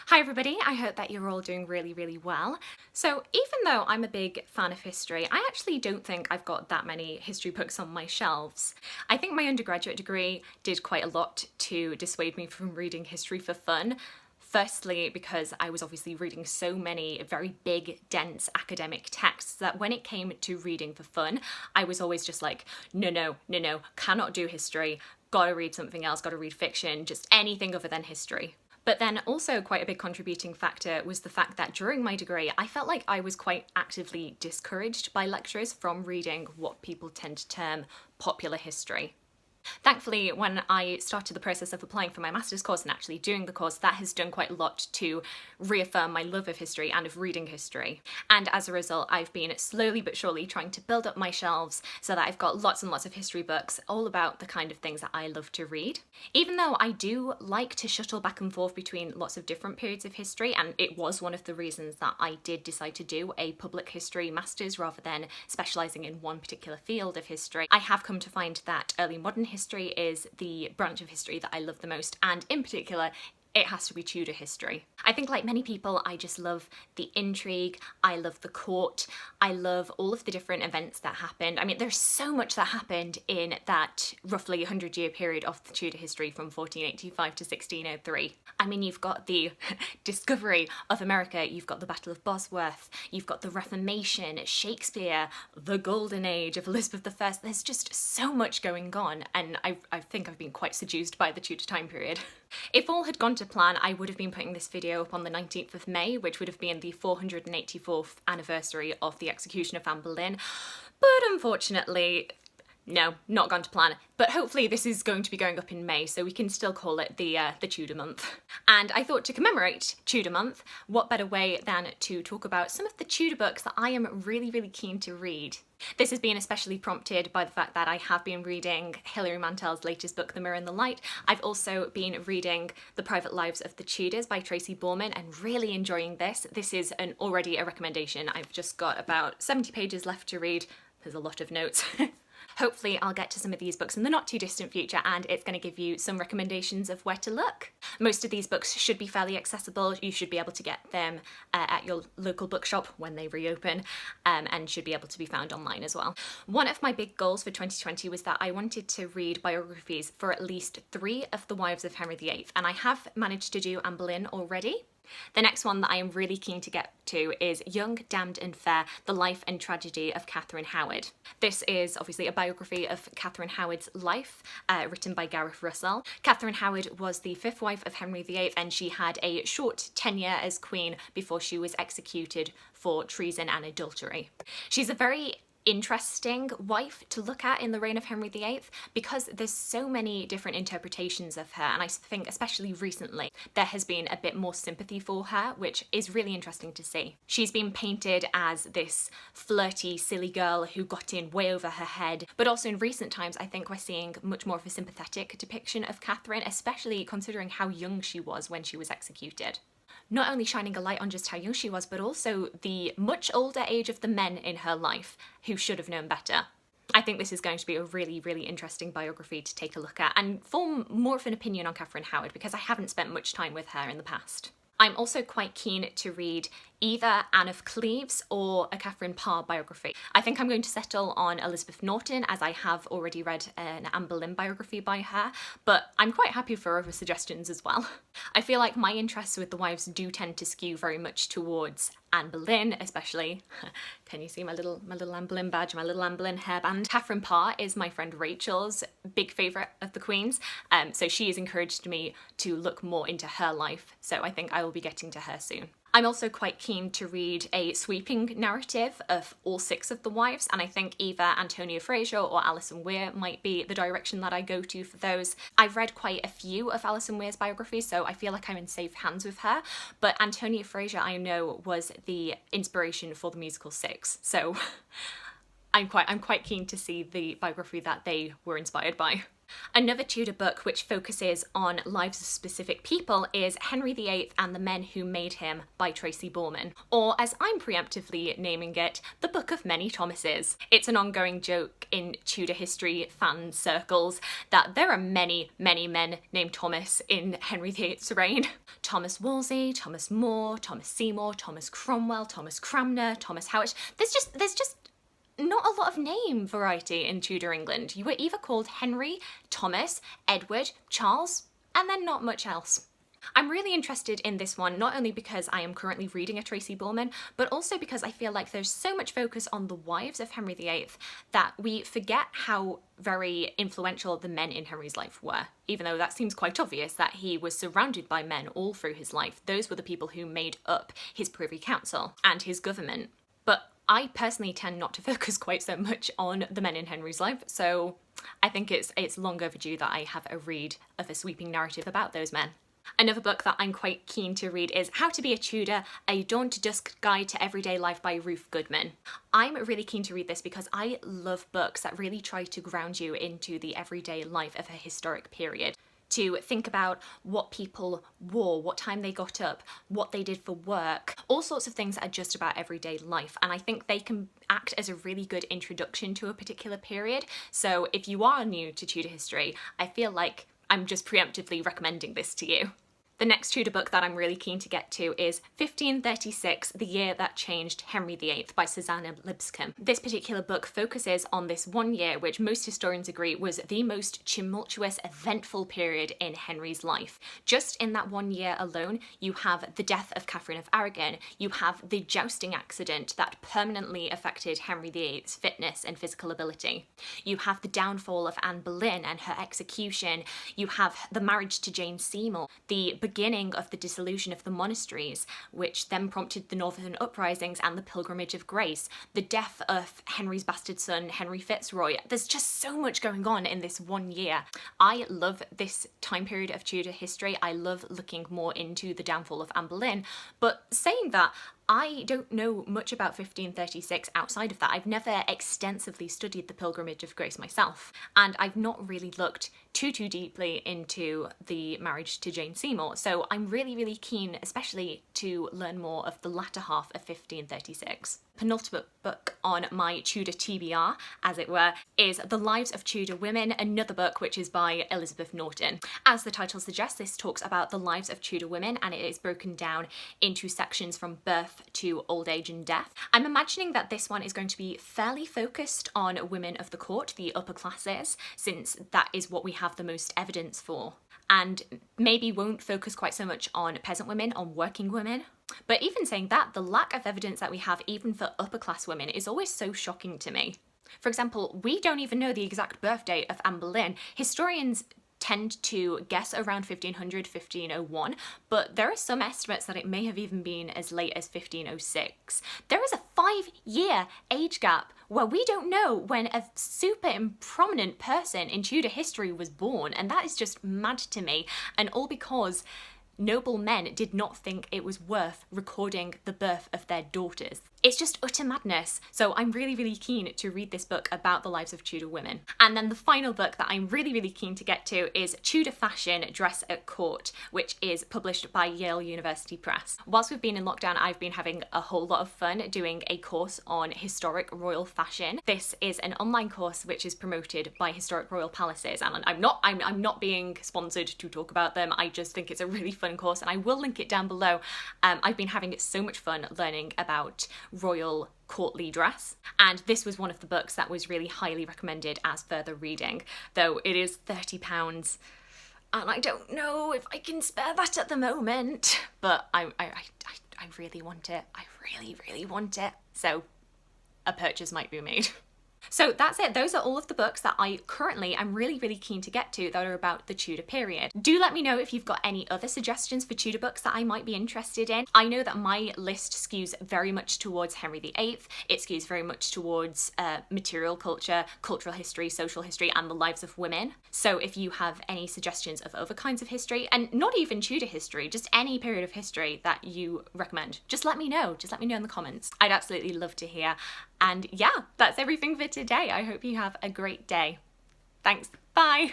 Hi everybody, I hope that you're all doing really well. So even though I'm a big fan of history, I actually don't think I've got that many history books on my shelves. I think my undergraduate degree did quite a lot to dissuade me from reading history for fun. Firstly, because I was obviously reading so many very big, dense academic texts that when it came to reading for fun, I was always just like, no, cannot do history, gotta read something else, gotta read fiction, just anything other than history. But then also quite a big contributing factor was the fact that during my degree, I felt like I was quite actively discouraged by lecturers from reading what people tend to term popular history. Thankfully, when I started the process of applying for my master's course and actually doing the course, that has done quite a lot to reaffirm my love of history and of reading history. And as a result, I've been slowly but surely trying to build up my shelves so that I've got lots and lots of history books all about the kind of things that I love to read. Even though I do like to shuttle back and forth between lots of different periods of history, and it was one of the reasons that I did decide to do a public history master's rather than specialising in one particular field of history, I have come to find that early modern history is the branch of history that I love the most, and in particular it has to be Tudor history. I think like many people, I just love the intrigue, I love the court, I love all of the different events that happened. I mean, there's so much that happened in that roughly 100-year period of the Tudor history from 1485 to 1603. I mean, you've got the discovery of America, you've got the Battle of Bosworth, you've got the Reformation, Shakespeare, the Golden Age of Elizabeth I. There's just so much going on, and I think I've been quite seduced by the Tudor time period. If all had gone to plan, I would have been putting this video up on the 19th of May, which would have been the 484th anniversary of the execution of Anne Boleyn, but unfortunately, no, not gone to plan. But hopefully this is going to be going up in May, so we can still call it the Tudor month. And I thought to commemorate Tudor month, what better way than to talk about some of the Tudor books that I am really keen to read. This has been especially prompted by the fact that I have been reading Hilary Mantel's latest book, The Mirror and the Light. I've also been reading The Private Lives of the Tudors by Tracy Borman and really enjoying this. This is already a recommendation. I've just got about 70 pages left to read. There's a lot of notes. Hopefully I'll get to some of these books in the not too distant future, and it's going to give you some recommendations of where to look. Most of these books should be fairly accessible. You should be able to get them at your local bookshop when they reopen, and should be able to be found online as well. One of my big goals for 2020 was that I wanted to read biographies for at least 3 of the wives of Henry VIII, and I have managed to do Anne Boleyn already. The next one that I am really keen to get to is Young, Damned and Fair, The Life and Tragedy of Katherine Howard. This is obviously a biography of Katherine Howard's life, written by Gareth. Katherine Howard was the 5th wife of Henry VIII, and she had a short tenure as queen before she was executed for treason and adultery. She's a very interesting wife to look at in the reign of Henry VIII because there's so many different interpretations of her, and I think especially recently there has been a bit more sympathy for her, which is really interesting to see. She's been painted as this flirty, silly girl who got in way over her head, but also in recent times I think we're seeing much more of a sympathetic depiction of Catherine, especially considering how young she was when she was executed. Not only shining a light on just how young she was, but also the much older age of the men in her life who should have known better. I think this is going to be a really interesting biography to take a look at and form more of an opinion on Katherine Howard because I haven't spent much time with her in the past. I'm also quite keen to read either Anne of Cleves or a Catherine Parr biography. I think I'm going to settle on Elizabeth Norton, as I have already read an Anne Boleyn biography by her, but I'm quite happy for other suggestions as well. I feel like my interests with the wives do tend to skew very much towards Anne Boleyn, especially. Can you see my little Anne Boleyn badge, my little Anne Boleyn hairband? Catherine Parr is my friend Rachel's big favourite of the queens, so she has encouraged me to look more into her life, so I think I will be getting to her soon. I'm also quite keen to read a sweeping narrative of all 6 of the wives, and I think either Antonia, Fraser or Alison Weir might be the direction that I go to for those. I've read quite a few of Alison Weir's biographies, so I feel like I'm in safe hands with her, but Antonia Fraser I know was the inspiration for the musical 6, so I'm quite keen to see the biography that they were inspired by. Another Tudor book which focuses on lives of specific people is Henry VIII and the Men Who Made Him by Tracy Borman, or as I'm preemptively naming it, The Book of Many Thomases. It's an ongoing joke in Tudor history fan circles that there are many, many men named Thomas in Henry VIII's reign. Thomas Wolsey, Thomas More, Thomas Seymour, Thomas Cromwell, Thomas Cranmer, Thomas Howard. There's just not a lot of name variety in Tudor England. You were either called Henry, Thomas, Edward, Charles, and then not much else. I'm really interested in this one, not only because I am currently reading a Tracy Borman, but also because I feel like there's so much focus on the wives of Henry VIII that we forget how very influential the men in Henry's life were. Even though that seems quite obvious that he was surrounded by men all through his life. Those were the people who made up his Privy Council and his government. But I personally tend not to focus quite so much on the men in Henry's life, so I think it's long overdue that I have a read of a sweeping narrative about those men. Another book that I'm quite keen to read is How to Be a Tudor, A Dawn to Dusk Guide to Everyday Life by Ruth Goodman. I'm really keen to read this because I love books that really try to ground you into the everyday life of a historic period. To think about what people wore, what time they got up, what they did for work, all sorts of things that are just about everyday life. And I think they can act as a really good introduction to a particular period. So if you are new to Tudor history, I feel like I'm just preemptively recommending this to you. The next Tudor book that I'm really keen to get to is 1536, The Year That Changed Henry VIII by Susanna Lipscomb. This particular book focuses on this one year which most historians agree was the most tumultuous, eventful period in Henry's life. Just in that 1 year alone, you have the death of Catherine of Aragon, you have the jousting accident that permanently affected Henry VIII's fitness and physical ability. You have the downfall of Anne Boleyn and her execution, you have the marriage to Jane Seymour, the beginning of the dissolution of the monasteries, which then prompted the Northern uprisings and the Pilgrimage of Grace, the death of Henry's bastard son, Henry Fitzroy. There's just so much going on in this 1 year. I love this time period of Tudor history. I love looking more into the downfall of Anne Boleyn, but saying that, I don't know much about 1536 outside of that. I've never extensively studied the Pilgrimage of Grace myself, and I've not really looked too deeply into the marriage to Jane Seymour, so I'm really keen, especially to learn more of the latter half of 1536. Penultimate book on my Tudor TBR, as it were, is The Lives of Tudor Women, another book which is by Elizabeth Norton. As the title suggests, this talks about the lives of Tudor women, and it is broken down into sections from birth to old age and death. I'm imagining that this one is going to be fairly focused on women of the court, the upper classes, since that is what we have the most evidence for, and maybe won't focus quite so much on peasant women, on working women. But even saying that, the lack of evidence that we have even for upper class women is always so shocking to me. For example, we don't even know the exact birth date of Anne Boleyn. Historians tend to guess around 1500, 1501, but there are some estimates that it may have even been as late as 1506. There is a 5-year age gap where we don't know when a super prominent person in Tudor history was born, and that is just mad to me, and all because noble men did not think it was worth recording the birth of their daughters. It's just utter madness. So I'm really keen to read this book about the lives of Tudor women. And then the final book that I'm really keen to get to is Tudor Fashion, Dress at Court, which is published by Yale University Press. Whilst we've been in lockdown, I've been having a whole lot of fun doing a course on historic royal fashion. This is an online course which is promoted by Historic Royal Palaces, and I'm not being sponsored to talk about them. I just think it's a really fun course, and I will link it down below. I've been having so much fun learning about royal courtly dress, and this was one of the books that was really highly recommended as further reading, though it is £30 and I don't know if I can spare that at the moment, but I really want it. I really want it, so a purchase might be made. So that's it. Those are all of the books that I currently am really keen to get to that are about the Tudor period. Do let me know if you've got any other suggestions for Tudor books that I might be interested in. I know that my list skews very much towards Henry VIII. It skews very much towards material culture, cultural history, social history, and the lives of women. So if you have any suggestions of other kinds of history, and not even Tudor history, just any period of history that you recommend, just let me know. Just let me know in the comments. I'd absolutely love to hear. And yeah, that's everything for today. I hope you have a great day. Thanks. Bye.